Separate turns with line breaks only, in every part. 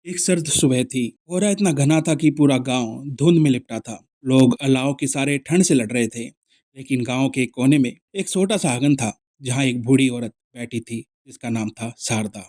एक सर्द सुबह थी। कोहरा इतना घना था कि पूरा गांव धुंध में लिपटा था। लोग अलाव के सारे ठंड से लड़ रहे थे। लेकिन गांव के एक कोने में एक छोटा सा आंगन था, जहां एक बूढ़ी औरत बैठी थी, जिसका नाम था शारदा।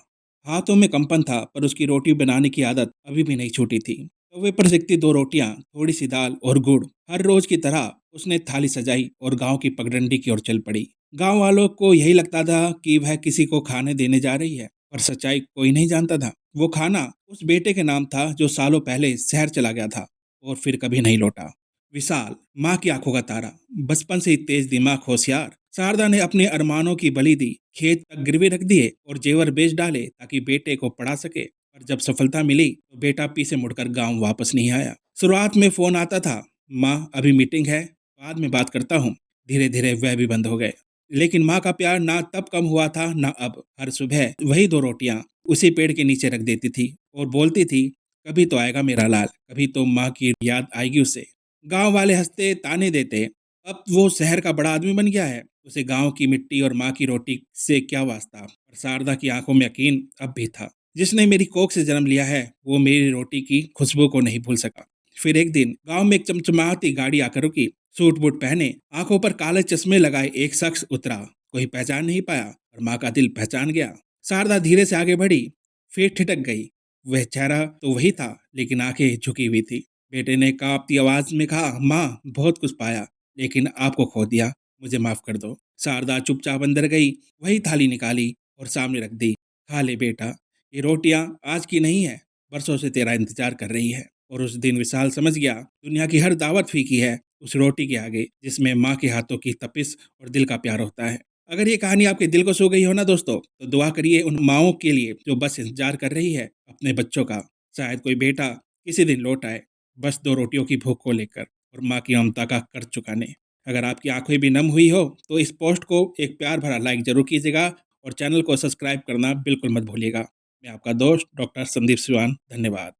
हाथों में कंपन था, पर उसकी रोटी बनाने की आदत अभी भी नहीं छूटी थी। तवे पर सिकती दो रोटियां, थोड़ी सी दाल और गुड़। हर रोज की तरह उसने थाली सजाई और गांव की पगडंडी की ओर चल पड़ी। गांव वालों को यही लगता था कि वह किसी को खाने देने जा रही है, पर सच्चाई कोई नहीं जानता था। वो खाना उस बेटे के नाम था जो सालों पहले शहर चला गया था और फिर कभी नहीं लौटा। विशाल, माँ की आंखों का तारा, बचपन से ही तेज दिमाग, होशियार। शारदा ने अपने अरमानों की बलि दी, खेत तक गिरवी रख दिए और जेवर बेच डाले ताकि बेटे को पढ़ा सके। पर जब सफलता मिली तो बेटा पीछे मुड़कर गांव वापस नहीं आया। शुरुआत में फोन आता था, माँ अभी मीटिंग है, बाद में बात करता हूँ। धीरे धीरे वह भी बंद हो गए। लेकिन माँ का प्यार ना तब कम हुआ था ना अब। हर सुबह वही दो रोटियां उसी पेड़ के नीचे रख देती थी और बोलती थी, कभी तो आएगा मेरा लाल, कभी तो माँ की याद आएगी उसे। गांव वाले हंसते, ताने देते, अब वो शहर का बड़ा आदमी बन गया है, उसे गांव की मिट्टी और माँ की रोटी से क्या वास्ता। पर शारदा की आंखों में यकीन अब भी था। जिसने मेरी कोख से जन्म लिया है, वो मेरी रोटी की खुशबू को नहीं भूल सका। फिर एक दिन गांव में एक चमचमाती गाड़ी आकर रुकी। सूट बूट पहने, आंखों पर काले चश्मे लगाए एक शख्स उतरा। कोई पहचान नहीं पाया, और माँ का दिल पहचान गया। शारदा धीरे से आगे बढ़ी, फिर ठिठक गई। वह चेहरा तो वही था, लेकिन आंखें झुकी हुई थी। बेटे ने कांपती आवाज में कहा, माँ बहुत कुछ पाया, लेकिन आपको खो दिया, मुझे माफ कर दो। शारदा चुपचाप अंदर गई, वही थाली निकाली और सामने रख दी। खा ले बेटा, ये रोटियां आज की नहीं है, बरसों से तेरा इंतजार कर रही है। और उस दिन विशाल समझ गया, दुनिया की हर दावत फीकी है उस रोटी के आगे, जिसमें माँ के हाथों की तपिश और दिल का प्यार होता है। अगर ये कहानी आपके दिल को छू गई हो ना दोस्तों, तो दुआ करिए उन माओं के लिए जो बस इंतजार कर रही है अपने बच्चों का। शायद कोई बेटा किसी दिन लौट आए, बस दो रोटियों की भूख को लेकर और माँ की ममता का कर्ज चुकाने। अगर आपकी आंखें भी नम हुई हो तो इस पोस्ट को एक प्यार भरा लाइक जरूर कीजिएगा और चैनल को सब्सक्राइब करना बिल्कुल मत भूलिएगा। मैं आपका दोस्त डॉक्टर संदीप सिवान, धन्यवाद।